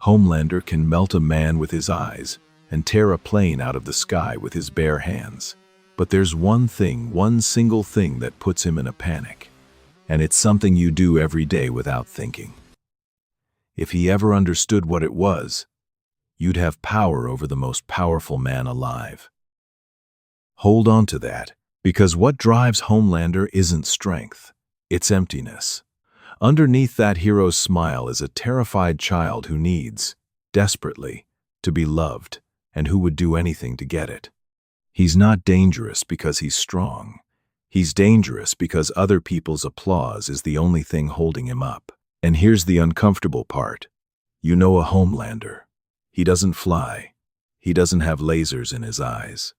Homelander can melt a man with his eyes and tear a plane out of the sky with his bare hands. But there's one single thing that puts him in a panic. And it's something you do every day without thinking. If he ever understood what it was, you'd have power over the most powerful man alive. Hold on to that, because what drives Homelander isn't strength, it's emptiness. Underneath that hero's smile is a terrified child who needs, desperately, to be loved, and who would do anything to get it. He's not dangerous because he's strong. He's dangerous because other people's applause is the only thing holding him up. And here's the uncomfortable part. You know a Homelander. He doesn't fly. He doesn't have lasers in his eyes.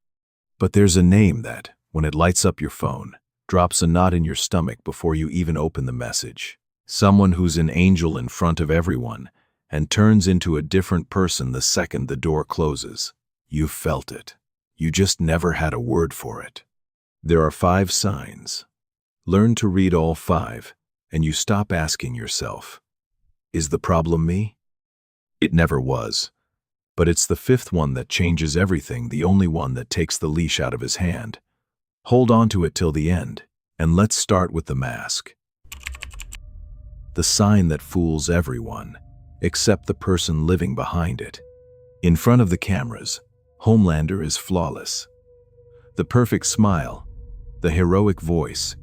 But there's a name that, when it lights up your phone, drops a knot in your stomach before you even open the message. Someone who's an angel in front of everyone and turns into a different person the second the door closes. You've felt it. You just never had a word for it. There are 5 signs. Learn to read all 5, and you stop asking yourself, is the problem me? It never was. But it's the 5th one that changes everything, the only one that takes the leash out of his hand. Hold on to it till the end, and let's start with the mask. The sign that fools everyone, except the person living behind it. In front of the cameras, Homelander is flawless. The perfect smile, the heroic voice,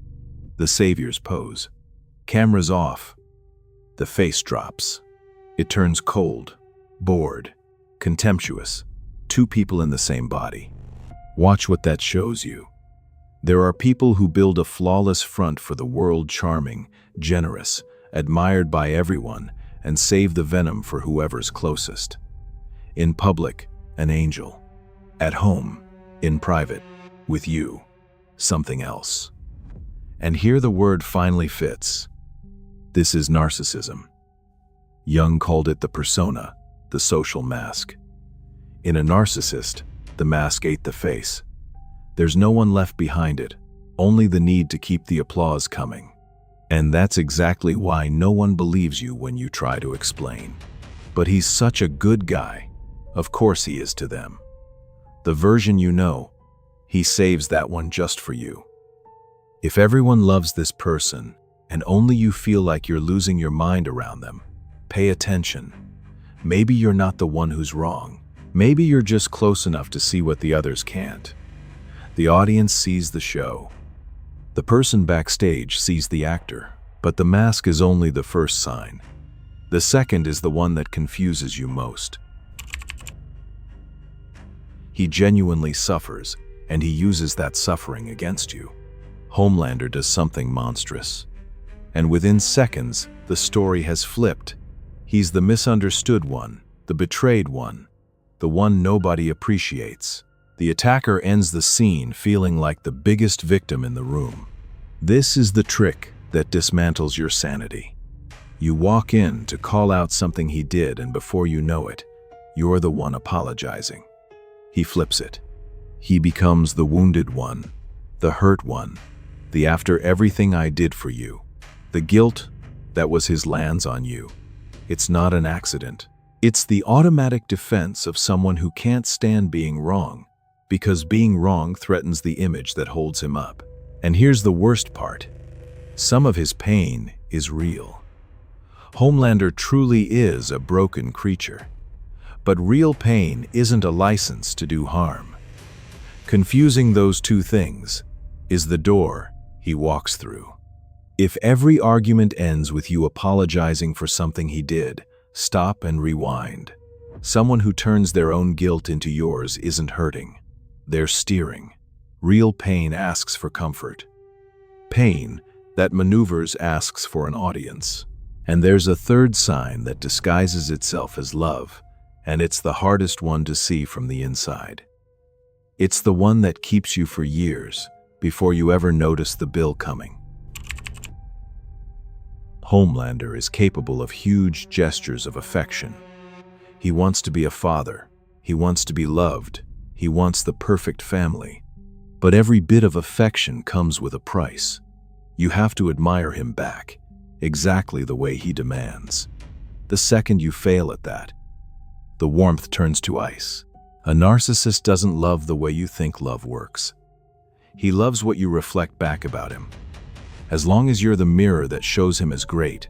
the savior's pose. Cameras off. The face drops. It turns cold, bored, contemptuous. 2 people in the same body. Watch what that shows you. There are people who build a flawless front for the world, charming, generous, admired by everyone, and save the venom for whoever's closest. In public, an angel. At home, in private, with you, something else. And here the word finally fits. This is narcissism. Jung called it the persona, the social mask. In a narcissist, the mask ate the face. There's no one left behind it, only the need to keep the applause coming. And that's exactly why no one believes you when you try to explain. But he's such a good guy. Of course he is to them. The version you know, he saves that one just for you. If everyone loves this person, and only you feel like you're losing your mind around them, pay attention. Maybe you're not the one who's wrong. Maybe you're just close enough to see what the others can't. The audience sees the show. The person backstage sees the actor, but the mask is only the first sign. The second is the one that confuses you most. He genuinely suffers, and he uses that suffering against you. Homelander does something monstrous. And within seconds, the story has flipped. He's the misunderstood one, the betrayed one, the one nobody appreciates. The attacker ends the scene feeling like the biggest victim in the room. This is the trick that dismantles your sanity. You walk in to call out something he did, and before you know it, you're the one apologizing. He flips it. He becomes the wounded one, the hurt one, the after everything I did for you. The guilt that was his lands on you. It's not an accident. It's the automatic defense of someone who can't stand being wrong, because being wrong threatens the image that holds him up. And here's the worst part. Some of his pain is real. Homelander truly is a broken creature. But real pain isn't a license to do harm. Confusing those 2 things is the door he walks through. If every argument ends with you apologizing for something he did, stop and rewind. Someone who turns their own guilt into yours isn't hurting. They're steering. Real pain asks for comfort. Pain that maneuvers asks for an audience. And there's a 3rd sign that disguises itself as love, and it's the hardest one to see from the inside. It's the one that keeps you for years before you ever notice the bill coming. Homelander is capable of huge gestures of affection. He wants to be a father. He wants to be loved. He wants the perfect family. But every bit of affection comes with a price. You have to admire him back, exactly the way he demands. The second you fail at that, the warmth turns to ice. A narcissist doesn't love the way you think love works. He loves what you reflect back about him. As long as you're the mirror that shows him as great,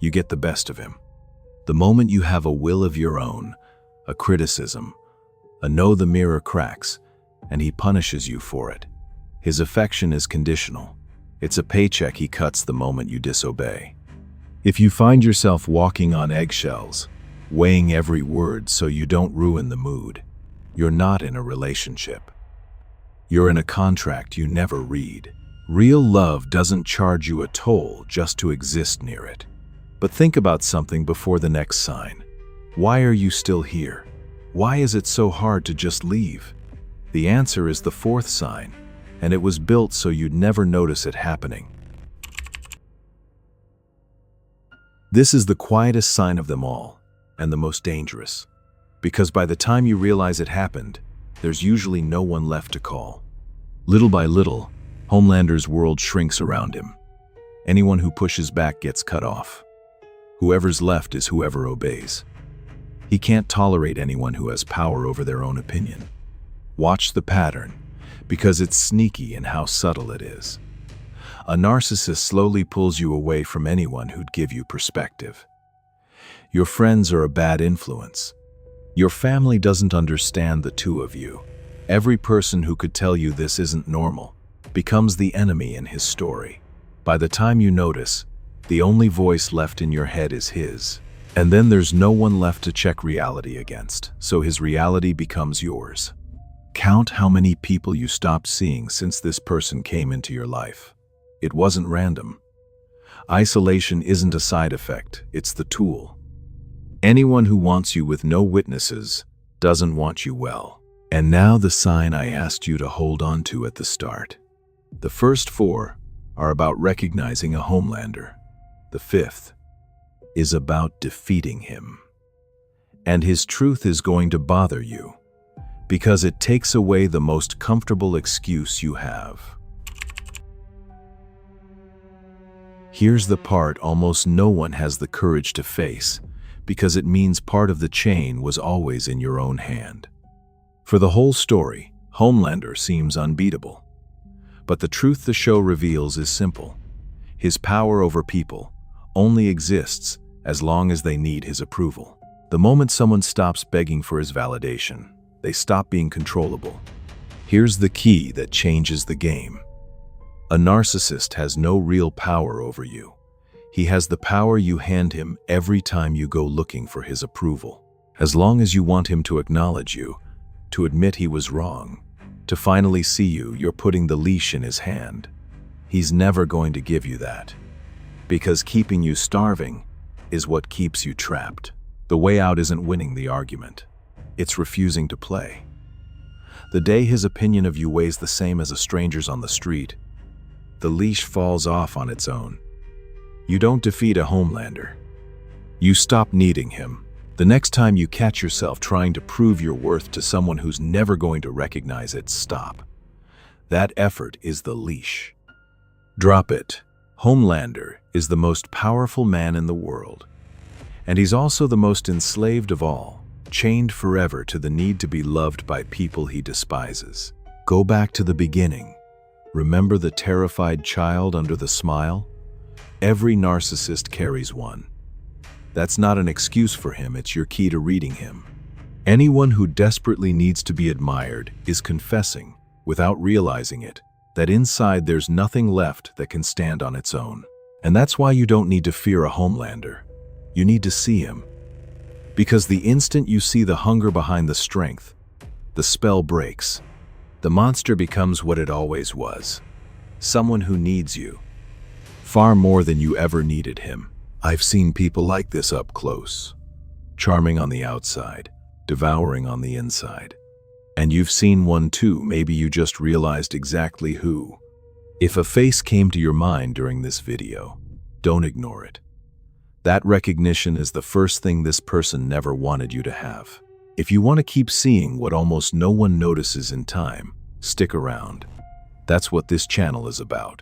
you get the best of him. The moment you have a will of your own, a criticism, a no, the mirror cracks, and he punishes you for it. His affection is conditional. It's a paycheck he cuts the moment you disobey. If you find yourself walking on eggshells, weighing every word so you don't ruin the mood, you're not in a relationship. You're in a contract you never read. Real love doesn't charge you a toll just to exist near it. But think about something before the next sign. Why are you still here? Why is it so hard to just leave? The answer is the fourth sign, and it was built so you'd never notice it happening. This is the quietest sign of them all, and the most dangerous. Because by the time you realize it happened, there's usually no one left to call. Little by little, Homelander's world shrinks around him. Anyone who pushes back gets cut off. Whoever's left is whoever obeys. He can't tolerate anyone who has power over their own opinion. Watch the pattern, because it's sneaky in how subtle it is. A narcissist slowly pulls you away from anyone who'd give you perspective. Your friends are a bad influence. Your family doesn't understand the two of you. Every person who could tell you this isn't normal becomes the enemy in his story. By the time you notice, the only voice left in your head is his. And then there's no one left to check reality against, so his reality becomes yours. Count how many people you stopped seeing since this person came into your life. It wasn't random. Isolation isn't a side effect, it's the tool. Anyone who wants you with no witnesses doesn't want you well. And now the sign I asked you to hold on to at the start. The first four are about recognizing a Homelander. The fifth is about defeating him. And his truth is going to bother you, because it takes away the most comfortable excuse you have. Here's the part almost no one has the courage to face, because it means part of the chain was always in your own hand. For the whole story, Homelander seems unbeatable. But the truth the show reveals is simple. His power over people only exists as long as they need his approval. The moment someone stops begging for his validation, they stop being controllable. Here's the key that changes the game. A narcissist has no real power over you. He has the power you hand him every time you go looking for his approval. As long as you want him to acknowledge you, to admit he was wrong, to finally see you, you're putting the leash in his hand. He's never going to give you that. Because keeping you starving is what keeps you trapped. The way out isn't winning the argument. It's refusing to play. The day his opinion of you weighs the same as a stranger's on the street, the leash falls off on its own. You don't defeat a Homelander. You stop needing him. The next time you catch yourself trying to prove your worth to someone who's never going to recognize it, stop. That effort is the leash. Drop it. Homelander is the most powerful man in the world. And he's also the most enslaved of all, chained forever to the need to be loved by people he despises. Go back to the beginning. Remember the terrified child under the smile? Every narcissist carries one. That's not an excuse for him, it's your key to reading him. Anyone who desperately needs to be admired is confessing, without realizing it, that inside there's nothing left that can stand on its own. And that's why you don't need to fear a Homelander. You need to see him. Because the instant you see the hunger behind the strength, the spell breaks. The monster becomes what it always was. Someone who needs you. Far more than you ever needed him. I've seen people like this up close. Charming on the outside, devouring on the inside. And you've seen one too, maybe you just realized exactly who. If a face came to your mind during this video, don't ignore it. That recognition is the first thing this person never wanted you to have. If you want to keep seeing what almost no one notices in time, stick around. That's what this channel is about.